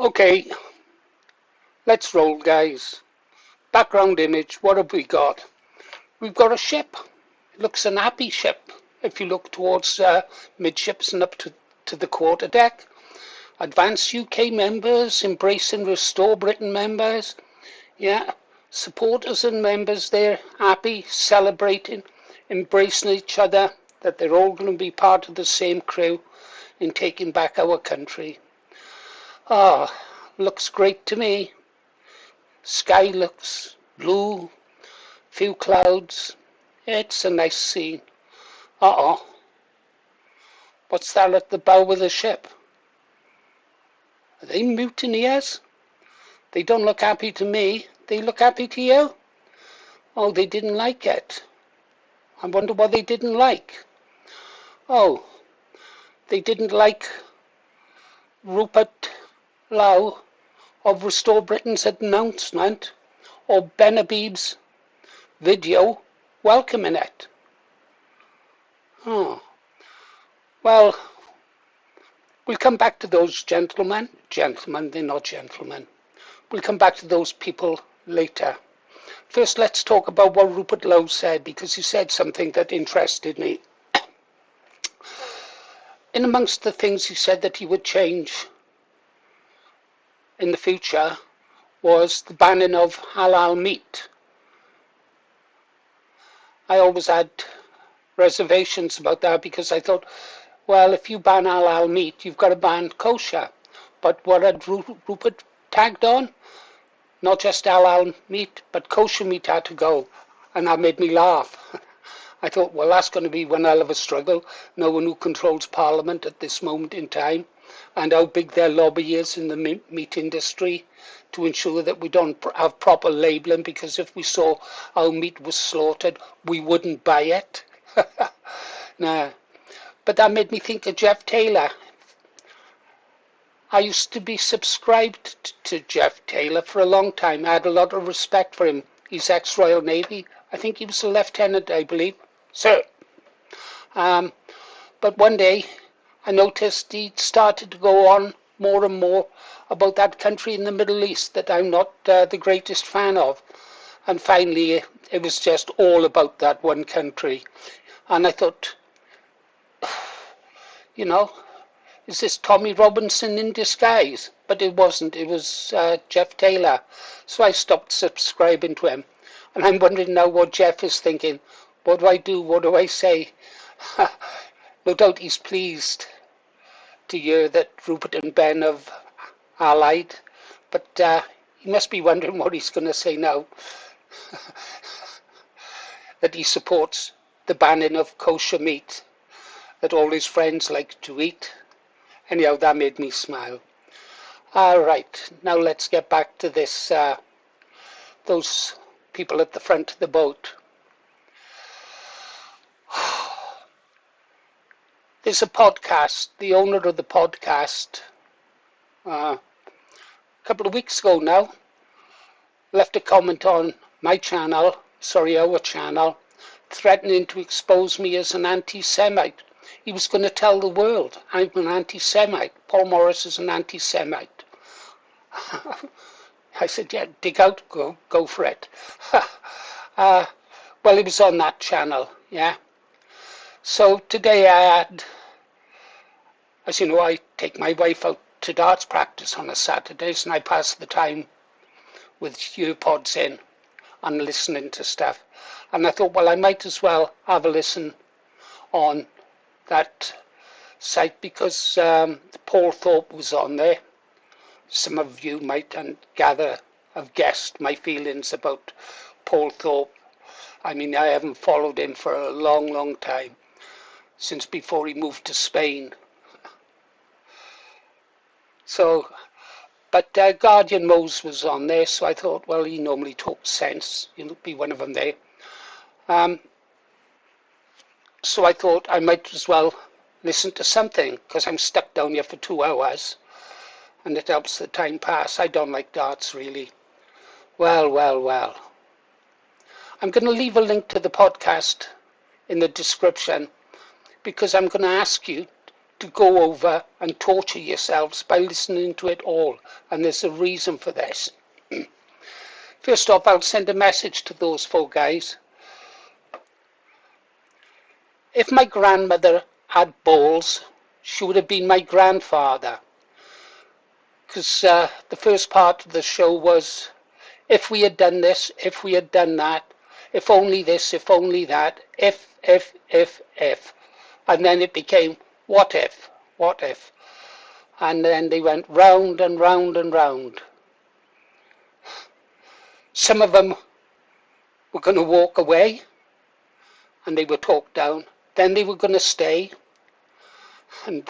Okay, let's roll, guys. Background image, what have we got? We've got a ship. It looks an happy ship. If you look towards midships and up to the quarterdeck. Advanced UK members, embrace and restore Britain members. Yeah, supporters and members there, happy, celebrating, embracing each other, that they're all going to be part of the same crew in taking back our country. Looks great to me. Sky looks blue, few clouds. It's a nice scene. What's that at the bow of the ship? Are they mutineers? They don't look happy to me. They look happy to you? Oh, they didn't like it. I wonder what they didn't like. Oh, they didn't like Rupert Lowe of Restore Britain's announcement or Ben Habib's video welcoming it. Oh, well, we'll come back to those gentlemen. Gentlemen, they're not gentlemen. We'll come back to those people later. First, let's talk about what Rupert Lowe said, because he said something that interested me. In amongst the things he said that he would change in the future was the banning of halal meat. I always had reservations about that because I thought, well, if you ban halal meat, you've got to ban kosher. But what had Rupert tagged on? Not just halal meat, but kosher meat had to go. And that made me laugh. I thought, well, that's going to be one hell of a struggle. No one who controls Parliament at this moment in time, and how big their lobby is in the meat industry to ensure that we don't have proper labelling, because if we saw how meat was slaughtered, we wouldn't buy it. Nah. But that made me think of Jeff Taylor. I used to be subscribed to Jeff Taylor for a long time. I had a lot of respect for him. He's ex-Royal Navy. I think he was a lieutenant, I believe. Sir. But one day I noticed he started to go on more and more about that country in the Middle East that I'm not the greatest fan of. And finally, it was just all about that one country. And I thought, you know, is this Tommy Robinson in disguise? But it wasn't. It was Jeff Taylor. So I stopped subscribing to him. And I'm wondering now what Jeff is thinking. What do I do? What do I say? No doubt he's pleased to hear that Rupert and Ben have allied. But he must be wondering what he's going to say now. That he supports the banning of kosher meat that all his friends like to eat. Anyhow, that made me smile. All right, now let's get back to this. Those people at the front of the boat. There's a podcast. The owner of the podcast, a couple of weeks ago now, left a comment on my channel, our channel, threatening to expose me as an anti-Semite. He was going to tell the world I'm an anti-Semite. Paul Morris is an anti-Semite. I said, yeah, dig out, go for it. Well, it was on that channel, yeah. So today I had, as you know, I take my wife out to darts practice on a Saturdays, and I pass the time with earpods in and listening to stuff. And I thought, well, I might as well have a listen on that site because Paul Thorpe was on there. Some of you might gather have guessed my feelings about Paul Thorpe. I mean, I haven't followed him for a long, long time, since before he moved to Spain. So, but Guardian Mose was on there, so I thought, well, he normally talks sense. He'll be one of them there. So I thought I might as well listen to something, because I'm stuck down here for 2 hours, and it helps the time pass. I don't like darts, really. Well. I'm going to leave a link to the podcast in the description, because I'm going to ask you to go over and torture yourselves by listening to it all. And there's a reason for this. First off, I'll send a message to those four guys. If my grandmother had balls, she would have been my grandfather. Because the first part of the show was, if we had done this, if we had done that, if only this, if only that, if. And then it became, what if, what if. And then they went round and round and round. Some of them were going to walk away, and they were talked down. Then they were going to stay, and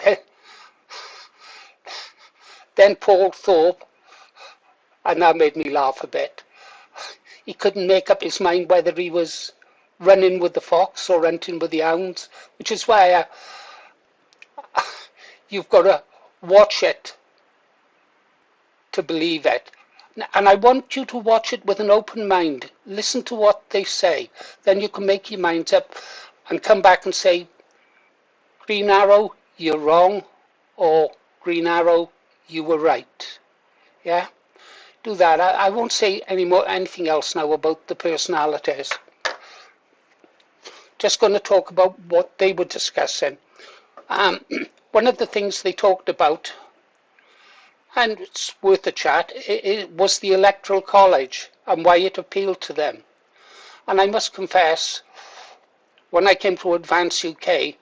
then Paul Thorpe, and that made me laugh a bit. He couldn't make up his mind whether he was running with the fox or hunting with the hounds, which is why you've got to watch it to believe it. And I want you to watch it with an open mind. Listen to what they say. Then you can make your minds up and come back and say, Green Arrow, you're wrong, or Green Arrow, you were right. Yeah? Do that. I won't say anything else now about the personalities. Just going to talk about what they were discussing. One of the things they talked about, and it's worth a chat, it was the Electoral College and why it appealed to them. And I must confess, when I came to Advance UK,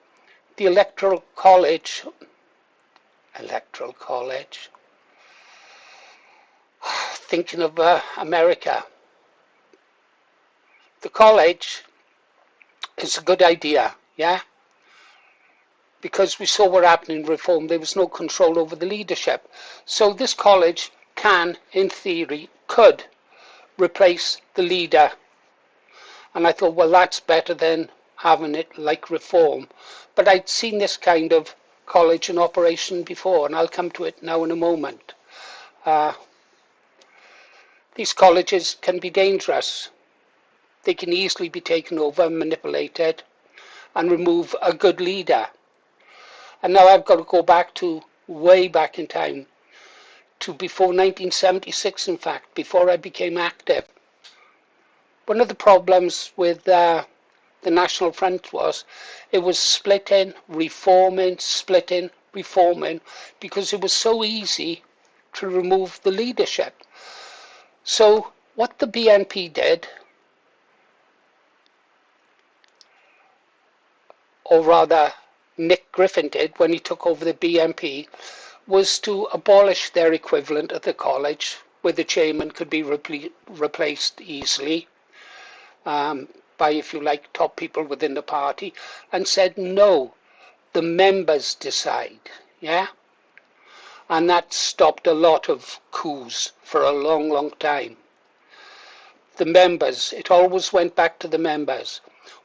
the Electoral College, thinking of America, the college is a good idea, yeah? Because we saw what happened in reform. There was no control over the leadership. So this college can, in theory, could replace the leader. And I thought, well, that's better than having it like reform. But I'd seen this kind of college in operation before, and I'll come to it now in a moment. These colleges can be dangerous. They can easily be taken over, manipulated, and remove a good leader. And now I've got to go back to way back in time, to before 1976, in fact, before I became active. One of the problems with the National Front was it was splitting, reforming, splitting, reforming, because it was so easy to remove the leadership. So what the BNP did, or rather Nick Griffin did when he took over the BNP, was to abolish their equivalent at the college, where the chairman could be replaced easily by, if you like, top people within the party, and said, no, the members decide, yeah? And that stopped a lot of coups for a long, long time. The members, it always went back to the members.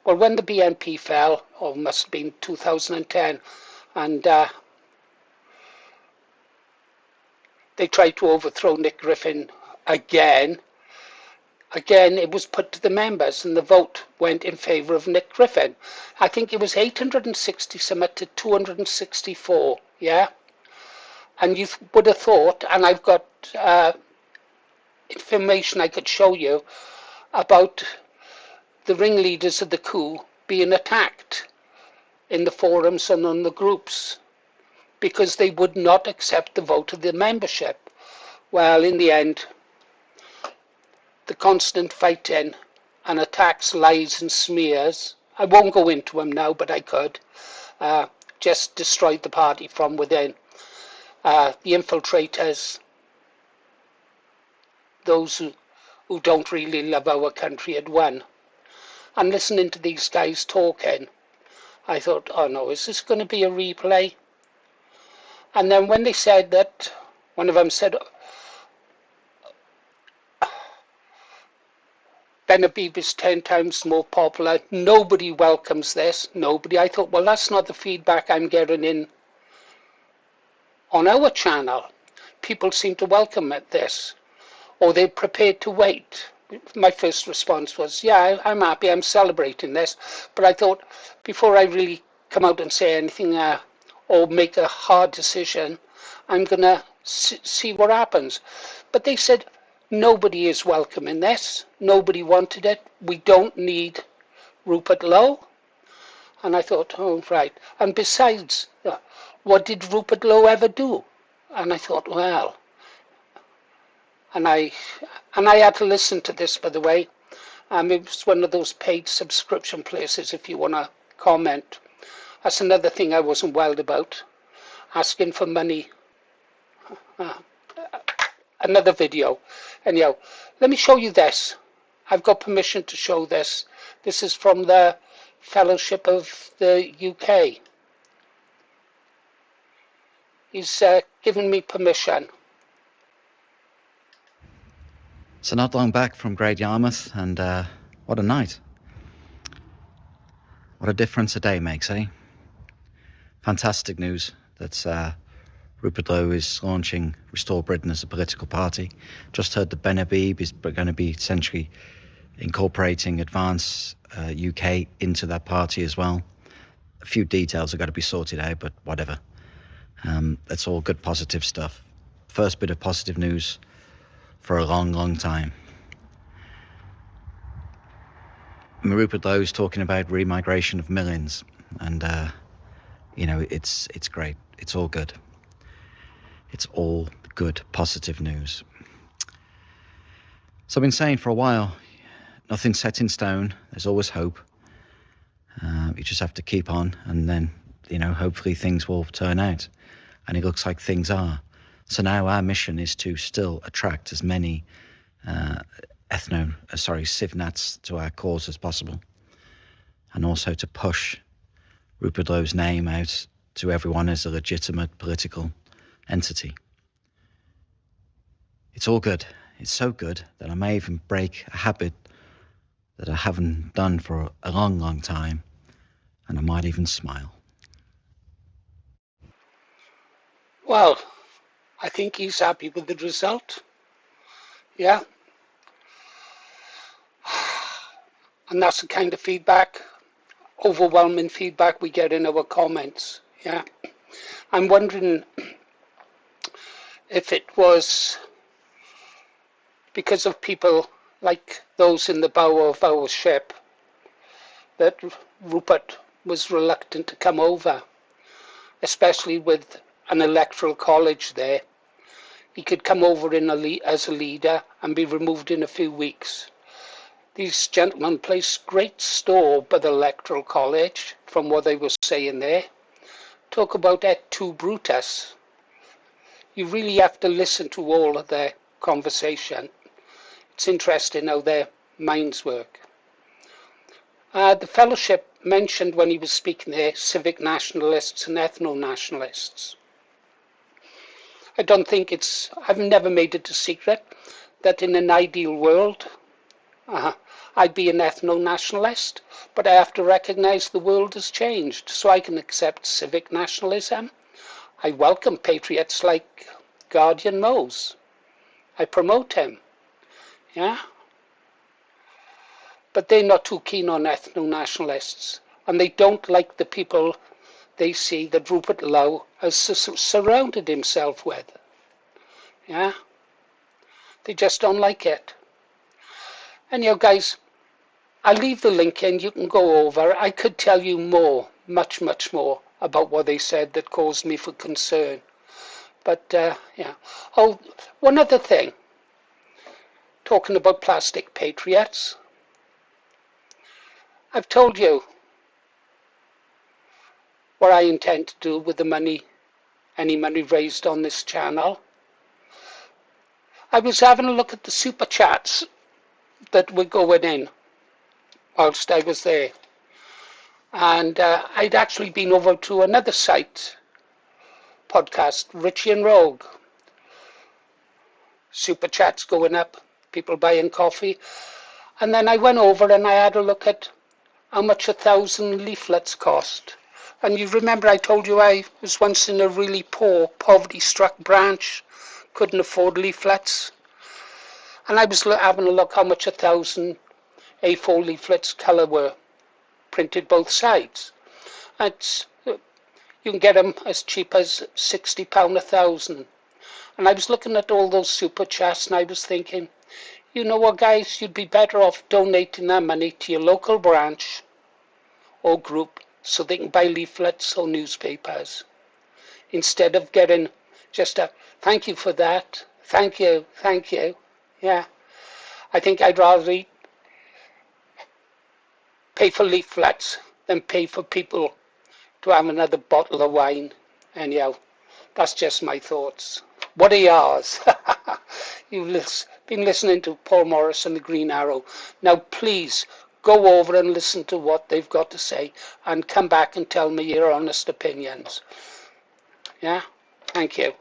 Well, when the BNP fell, or must have been 2010, and they tried to overthrow Nick Griffin again, it was put to the members, and the vote went in favour of Nick Griffin. I think it was 860 something to 264, yeah? And you would have thought, and I've got information I could show you about the ringleaders of the coup being attacked in the forums and on the groups because they would not accept the vote of the membership. Well, in the end, the constant fighting and attacks, lies and smears, I won't go into them now, but I could, just destroyed the party from within. The infiltrators, those who don't really love our country, had won. And listening to these guys talking, I thought, oh no, is this going to be a replay? And then when they said that, one of them said, Benavides is 10 times more popular, nobody welcomes this, nobody. I thought, well, that's not the feedback I'm getting in on our channel. People seem to welcome this, or they're prepared to wait. My first response was, yeah, I'm happy, I'm celebrating this. But I thought, before I really come out and say anything or make a hard decision. I'm going to see what happens. But they said, nobody is welcome in this. Nobody wanted it. We don't need Rupert Lowe. And I thought, oh, right. And besides, what did Rupert Lowe ever do? And I thought, well, and I had to listen to this, by the way. It was one of those paid subscription places if you want to comment. That's another thing I wasn't wild about, asking for money. Another video. Anyhow, let me show you this. I've got permission to show this. This is from the Fellowship of the UK. He's given me permission. So not long back from Great Yarmouth, and what a night. What a difference a day makes, eh? Fantastic news that Rupert Lowe is launching Restore Britain as a political party. Just heard that Ben Habib is going to be essentially incorporating Advance UK into that party as well. A few details have got to be sorted out, but whatever. That's all good, positive stuff. First bit of positive news for a long, long time. Rupert Lowe is talking about remigration of millions, and it's great. It's all good. It's all good, positive news. So I've been saying for a while, nothing's set in stone. There's always hope. You just have to keep on, and then hopefully things will turn out. And it looks like things are. So now our mission is to still attract as many civ nats to our cause as possible, and also to push Rupert Lowe's name out to everyone as a legitimate political entity. It's all good. It's so good that I may even break a habit that I haven't done for a long, long time, and I might even smile. Well, I think he's happy with the result. Yeah. And that's the kind of feedback, overwhelming feedback we get in our comments. Yeah. I'm wondering if it was because of people like those in the bow of our ship that Rupert was reluctant to come over, especially with an electoral college there. He could come over as a leader and be removed in a few weeks. These gentlemen place great store by the electoral college, from what they were saying there. Talk about et tu Brutus. You really have to listen to all of their conversation. It's interesting how their minds work. The fellowship mentioned when he was speaking there, civic nationalists and ethno-nationalists. I don't think I've never made it a secret that in an ideal world, I'd be an ethno-nationalist, but I have to recognize the world has changed, so I can accept civic nationalism. I welcome patriots like Guardian Mose. I promote him. Yeah? But they're not too keen on ethno-nationalists, and they don't like the people they see that Rupert Lowe has surrounded himself with. Yeah? They just don't like it. Anyhow, guys, I'll leave the link in. You can go over. I could tell you more, much, much more about what they said that caused me for concern. But, yeah. Oh, one other thing. Talking about plastic patriots. I've told you what I intend to do with the money, any money raised on this channel. I was having a look at the super chats that were going in whilst I was there. And I'd actually been over to another site, podcast, Richie and Rogue. Super chats going up, people buying coffee. And then I went over and I had a look at how much 1,000 leaflets cost. And you remember I told you I was once in a really poor, poverty-struck branch, couldn't afford leaflets. And I was having a look how much 1,000 A4 leaflets colour were, printed both sides. It's, You can get them as cheap as £60 a thousand. And I was looking at all those super chats and I was thinking, you know what, guys, you'd be better off donating that money to your local branch or group so they can buy leaflets or newspapers instead of getting just a thank you for that, thank you, thank you. Yeah, I think I'd rather pay for leaflets than pay for people to have another bottle of wine. Anyhow, that's just my thoughts. What are yours? You've been listening to Paul Morris and the Green Arrow. Now, please go over and listen to what they've got to say and come back and tell me your honest opinions. Yeah? Thank you.